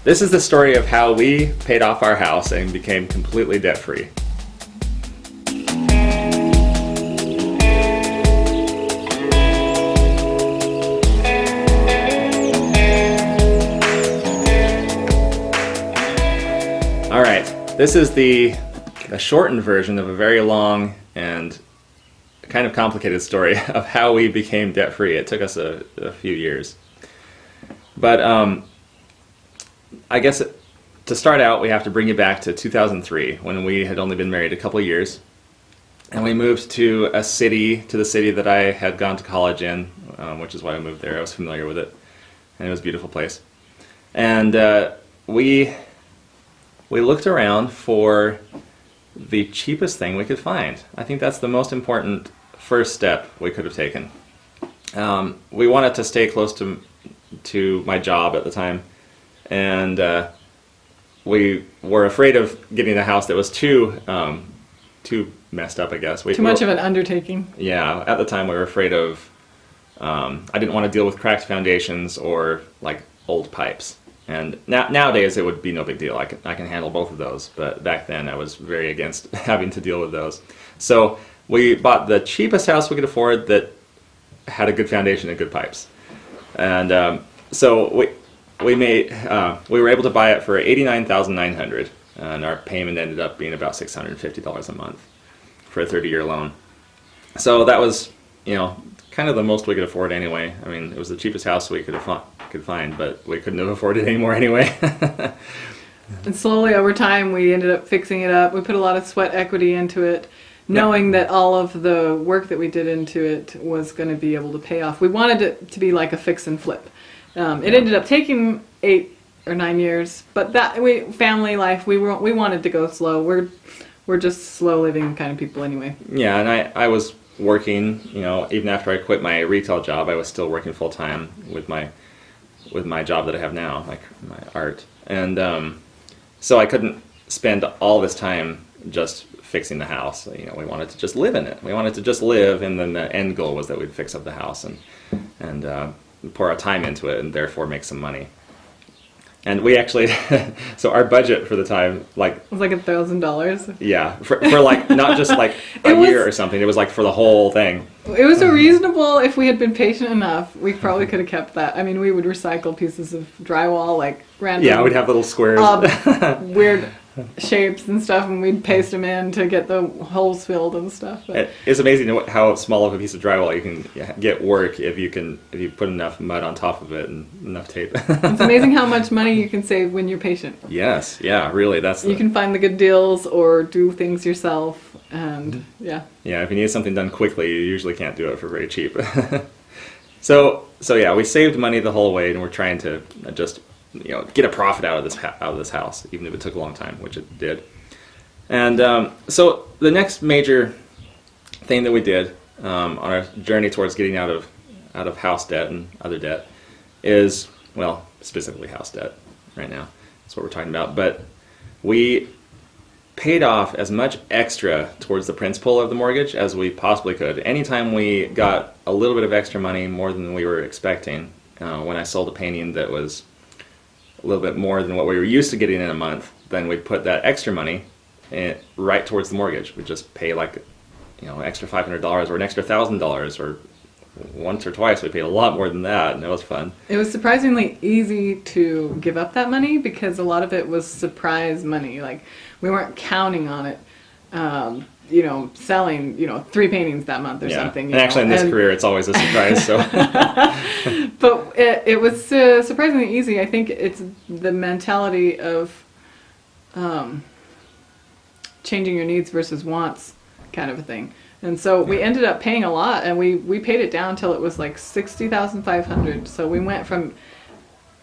This is the story of how we paid off our house and became completely debt-free. All right, this is the shortened version of a very long and kind of complicated story of how we became debt-free. It took us a few years. But I guess to start out, we have to bring you back to 2003, when we had only been married a couple of years. And we moved to the city that I had gone to college in, which is why I moved there. I was familiar with it, and it was a beautiful place. And we looked around for the cheapest thing we could find. I think that's the most important first step we could have taken. We wanted to stay close to my job at the time, and we were afraid of getting a house that was too messed up, I guess. Too much of an undertaking. Yeah, at the time we were afraid of, I didn't want to deal with cracked foundations or like old pipes. And nowadays it would be no big deal. I can handle both of those. But back then I was very against having to deal with those. So we bought the cheapest house we could afford that had a good foundation and good pipes. And so we were able to buy it for $89,900, and our payment ended up being about $650 a month for a 30-year loan. So that was, kind of the most we could afford anyway. I mean, it was the cheapest house we could find, but we couldn't have afforded it anymore anyway. And slowly over time, we ended up fixing it up. We put a lot of sweat equity into it, knowing that all of the work that we did into it was going to be able to pay off. We wanted it to be like a fix and flip. It ended up taking 8 or 9 years, but family life, we wanted to go slow. We're just slow living kind of people anyway. Yeah, and I was working, even after I quit my retail job, I was still working full time with my job that I have now, like my art. And so I couldn't spend all this time just fixing the house. We wanted to just live in it. We wanted to just live, and then the end goal was that we'd fix up the house and pour our time into it, and therefore make some money. And we actually, so our budget for the time, it was like $1,000. Yeah, for like not just like a year or something. It was like for the whole thing. It was a reasonable. If we had been patient enough, we probably could have kept that. I mean, we would recycle pieces of drywall, like random. Yeah, we'd have little squares, weird shapes and stuff, and we'd paste them in to get the holes filled and stuff. But it's amazing how small of a piece of drywall you can get work if you put enough mud on top of it and enough tape. It's amazing how much money you can save when you're patient. Yes, yeah, really. You can find the good deals or do things yourself, and yeah. Yeah, if you need something done quickly, you usually can't do it for very cheap. So yeah, we saved money the whole way, and we're trying to just get a profit out of this house, even if it took a long time, which it did. And so the next major thing that we did on our journey towards getting out of house debt and other debt is, specifically house debt right now. That's what we're talking about. But we paid off as much extra towards the principal of the mortgage as we possibly could. Anytime we got a little bit of extra money, more than we were expecting, when I sold a painting that was a little bit more than what we were used to getting in a month, then we'd put that extra money right towards the mortgage. We'd just pay extra $500 or an extra $1,000, or once or twice we paid a lot more than that, and it was fun. It was surprisingly easy to give up that money because a lot of it was surprise money. Like, we weren't counting on it. Selling, 3 paintings that month or something. And actually in this career, it's always a surprise. So, but it was surprisingly easy. I think it's the mentality of changing your needs versus wants kind of a thing. And so we ended up paying a lot, and we paid it down till it was like $60,500. So we went from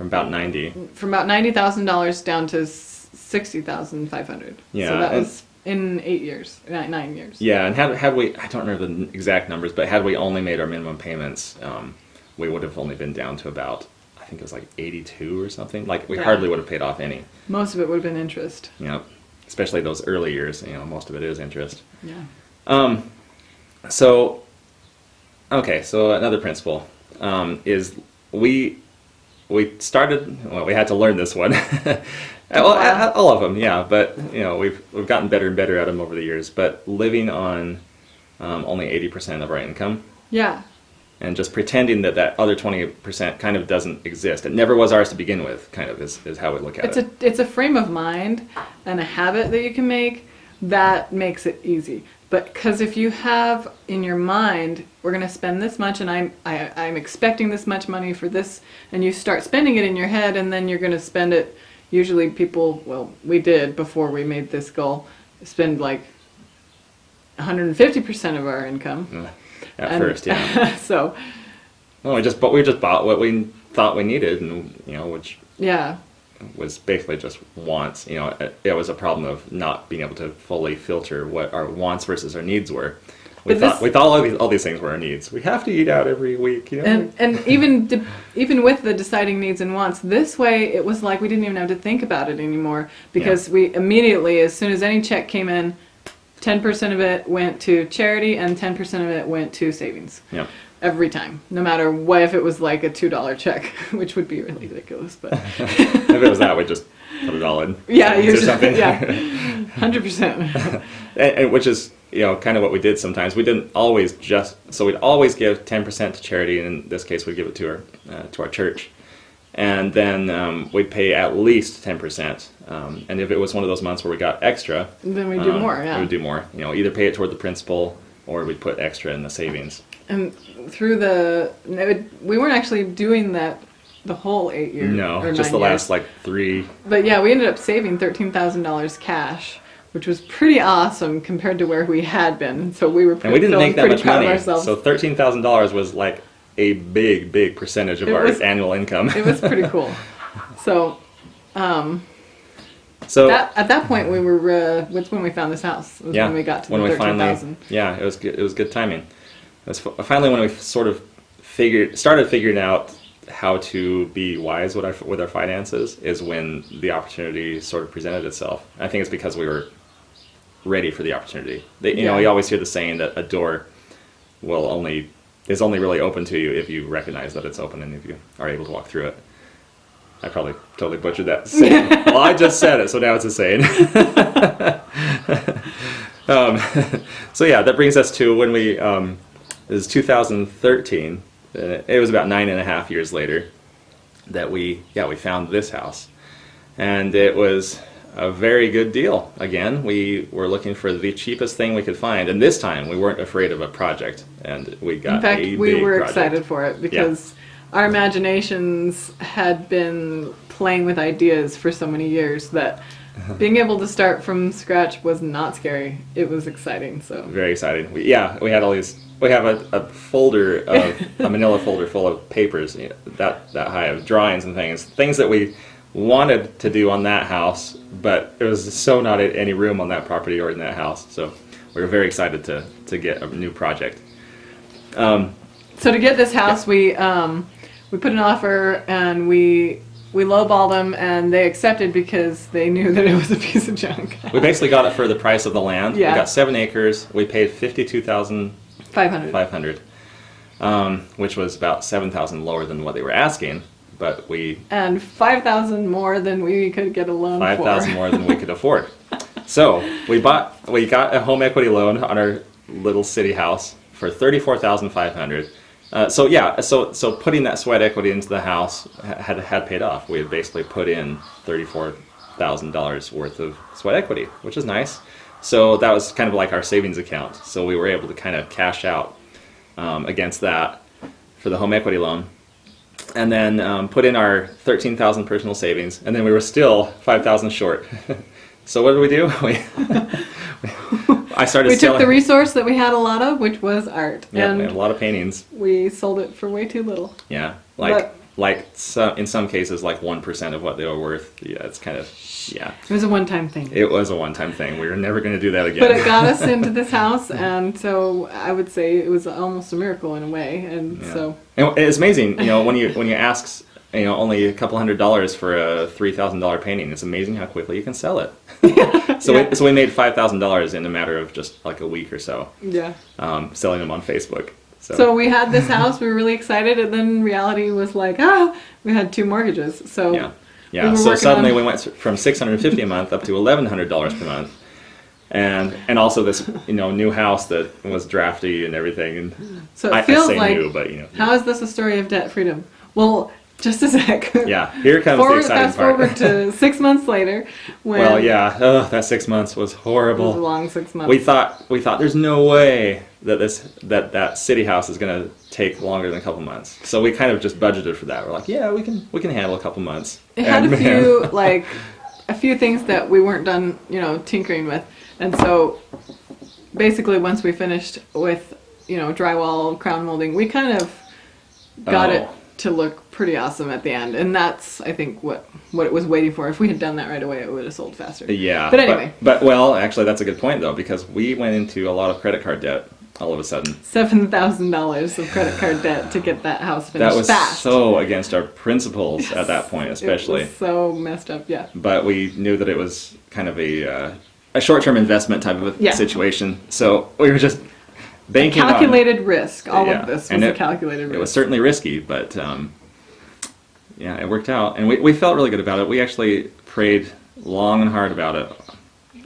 about $90,000 down to $60,500. Yeah, so that was in 9 years. Yeah, and had we, I don't remember the exact numbers, but had we only made our minimum payments, we would have only been down to about, I think it was like 82 or something. Like, we hardly would have paid off any. Most of it would have been interest. Yeah, especially those early years, most of it is interest. Yeah. So another principle is we we started. Well, we had to learn this one. Wow. All of them, yeah. But we've gotten better and better at them over the years. But living on only 80% of our income, Yeah. and just pretending that other 20% kind of doesn't exist. It never was ours to begin with. Kind of is how we look at it. It's a frame of mind and a habit that you can make that makes it easy. But because if you have in your mind, we're going to spend this much, and I'm expecting this much money for this, and you start spending it in your head, and then you're going to spend it. Usually, we did before we made this goal, spend like 150% of our income. At first, yeah. So. Well, we just bought what we thought we needed, and which Yeah. was basically just wants. It was a problem of not being able to fully filter what our wants versus our needs were. We thought all these things were our needs. We have to eat out every week, And even with the deciding needs and wants, this way it was like we didn't even have to think about it anymore, because we immediately, as soon as any check came in, 10% of it went to charity and 10% of it went to savings. Yeah. Every time, no matter what, if it was like a $2 check, which would be really ridiculous, but If it was that, we just put it all in. yeah, or usually, something. yeah, 100%. and which is kind of what we did sometimes. We didn't always so we'd always give 10% to charity, and in this case we'd give it to our church, and then we'd pay at least 10%. And if it was one of those months where we got extra, Then we do more. Yeah, we would do more. Either pay it toward the principal or we'd put extra in the savings. and through we weren't actually doing that the whole 8 years. No, or just 9 the years. last 3. But yeah, we ended up saving $13,000 cash, which was pretty awesome compared to where we had been. So we were And we didn't make that pretty much proud money. of ourselves. So $13,000 was like a big percentage of our annual income. It was pretty cool. So So at that point we were was when we found this house. Was yeah, when we got to when the we 13,000. yeah, it was good timing. It was finally when we sort of started figuring out how to be wise with our finances, is when the opportunity sort of presented itself. I think it's because we were ready for the opportunity. You always hear the saying that a door is only really open to you if you recognize that it's open and if you are able to walk through it. I probably totally butchered that saying. Well, I just said it, so now it's a saying. So yeah, that brings us to when we, it was 2013, it was about 9.5 years later that we found this house. And it was a very good deal. Again, we were looking for the cheapest thing we could find, and this time we weren't afraid of a project, and we got In fact, a we big were project. excited for it because our imaginations had been playing with ideas for so many years that being able to start from scratch was not scary. It was exciting. So Very exciting. We had all these. We have a folder of a manila folder full of papers, that high, of drawings and things that we wanted to do on that house, but it was so not any room on that property or in that house. So we were very excited to get a new project. So to get this house, we put an offer and we lowballed them, and they accepted because they knew that it was a piece of junk. We basically got it for the price of the land. Yeah. We got 7 acres. We paid $52,500, 500. which was about $7,000 lower than what they were asking, but we And 5,000 more than we could get a loan for. 5,000 more than we could afford. So we got a home equity loan on our little city house for $34,500. So putting that sweat equity into the house had paid off. We had basically put in $34,000 worth of sweat equity, which is nice. So that was kind of like our savings account. So we were able to kind of cash out against that for the home equity loan, and then put in our $13,000 personal savings, and then we were still $5,000 short. So what did we do? I started We took selling. the resource that we had a lot of, which was art, Yeah, we had a and lot of paintings. we sold it for way too little. Yeah, But- in some cases, like 1% of what they were worth. Yeah, it's kind of, yeah. It was a one-time thing. It was a one-time thing. We were never going to do that again. But it got us into this house, and so I would say it was almost a miracle in a way. And Yeah. so And it's amazing, when you ask, only a couple $100 for a $3,000 painting. It's amazing how quickly you can sell it. So we made $5,000 in a matter of just like a week or so, yeah, selling them on Facebook. So we had this house, we were really excited, and then reality was like, we had 2 mortgages. So yeah, we yeah. were So working suddenly on- we went from $650 a month up to $1,100 per month, and also this new house that was drafty and everything. And So it I feels say like, new, but how is this a story of debt freedom? Well, just a sec. yeah. Here comes the exciting fast part. forward to 6 months later, when Well, yeah. That 6 months was it was a horrible. long 6 months. We thought there's no way that that city house is gonna take longer than a couple months. So we kind of just budgeted for that. We're like, yeah, we can handle a couple months. It had And a few a few things that we weren't done, tinkering with, and so basically once we finished with drywall, crown molding, we kind of got it Oh. to look pretty awesome at the end, and that's I think what it was waiting for. If we had done that right away, it would have sold faster. Yeah. But anyway. But well, actually, that's a good point though, because we went into a lot of credit card debt all of a sudden. $7,000 of credit card debt to get that house finished That was fast. so against our principles at that point, especially. It was so messed up, yeah. But we knew that it was kind of a short-term investment type of a Yeah. situation. So we were just banking on. Calculated risk. All Yeah. of this was And a it- calculated risk. It was certainly risky, but yeah, it worked out, and we felt really good about it. We actually prayed long and hard about it.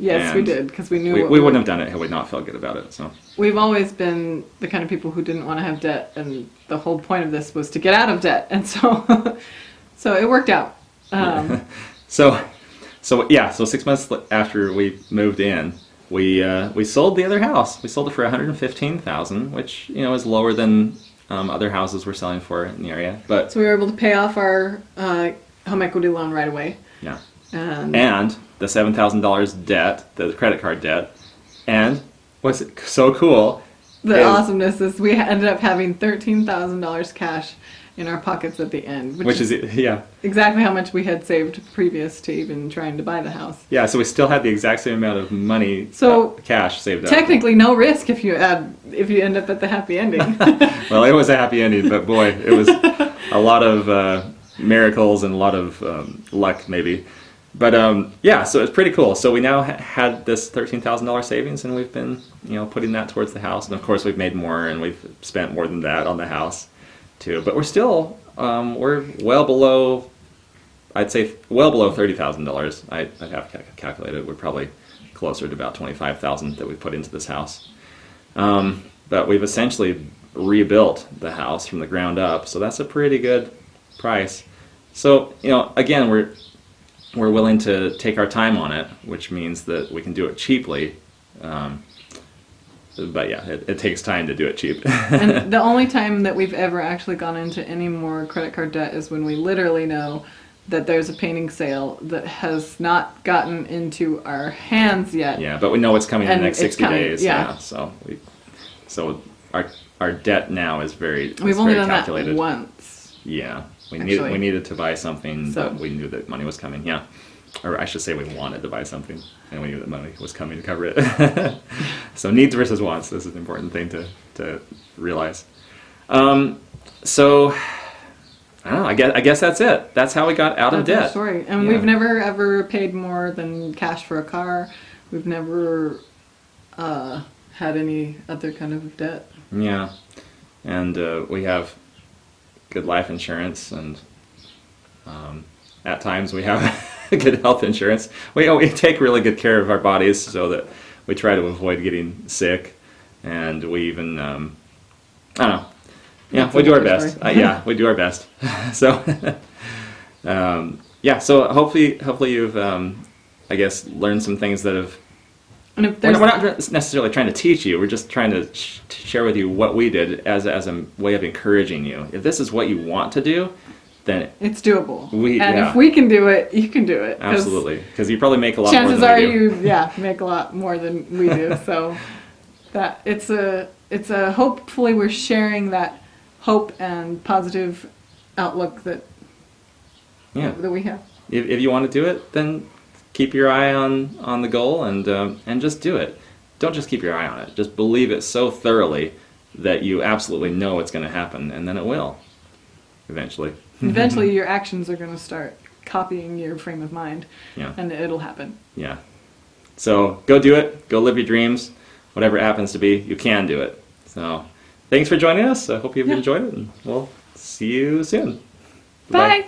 Yes, we and did, because we knew We, what we wouldn't have done it had we not felt good about it. So We've always been the kind of people who didn't want to have debt, and the whole point of this was to get out of debt, and so so it worked out. so 6 months after we moved in, we sold the other house. We sold it for $115,000, which is lower than other houses we're selling for in the area. But So we were able to pay off our home equity loan right away, yeah, and and the $7,000 debt, the credit card debt, and what's so cool? the is- awesomeness is we ended up having $13,000 cash in our pockets at the end, Which is exactly how much we had saved previous to even trying to buy the house. yeah. So we still had the exact same amount of money, So, cash saved up. Technically, no risk if you end up at the happy ending. Well, it was a happy ending, but boy, it was a lot of miracles and a lot of luck, maybe. But yeah, so it's pretty cool. So we now had this $13,000 savings, and we've been putting that towards the house. And of course, we've made more, and we've spent more than that on the house too. But we're still we're well below. I'd say well below $30,000. I'd have calculated. We're probably closer to about $25,000 that we put into this house. But we've essentially rebuilt the house from the ground up, so that's a pretty good price. So again, we're willing to take our time on it, which means that we can do it cheaply. But yeah, it takes time to do it cheap. And the only time that we've ever actually gone into any more credit card debt is when we literally know that there's a painting sale that has not gotten into our hands yet. Yeah, but we know it's coming in And the next it's 60 coming, days. yeah. So our debt now is very We've it's only very done calculated. that once. Yeah, we Actually. needed to buy something, So- but we knew that money was coming. Yeah, or I should say we wanted to buy something, and we knew that money was coming to cover it. So needs versus wants. This is an important thing to realize. So I don't know. I guess that's it. That's how we got out of That's our debt. story. And Yeah. we've never ever paid more than cash for a car. We've never had any other kind of debt. Yeah, and we have good life insurance, and at times we have good health insurance. We take really good care of our bodies so that we try to avoid getting sick, and we even I don't know. Yeah, That's we do our another best. story. Yeah, we do our best. So yeah, so hopefully you've I guess learned some things that have. And if We're there's not necessarily trying to teach you. We're just trying to share with you what we did as a way of encouraging you. If this is what you want to do, then it's doable. Yeah. If we can do it, you can do it. 'Cause absolutely, because you probably make a lot more chances than are we do. you make a lot more than we do. So that it's a hopefully we're sharing that hope and positive outlook that Yeah. we have. If you want to do it, then keep your eye on the goal and just do it. Don't just keep your eye on it. Just believe it so thoroughly that you absolutely know it's going to happen, and then it will eventually. Eventually, your actions are going to start copying your frame of mind, Yeah. and it'll happen. Yeah. So go do it. Go live your dreams. Whatever it happens to be, you can do it. So thanks for joining us. I hope you've Yeah. enjoyed it, and we'll see you soon. Bye.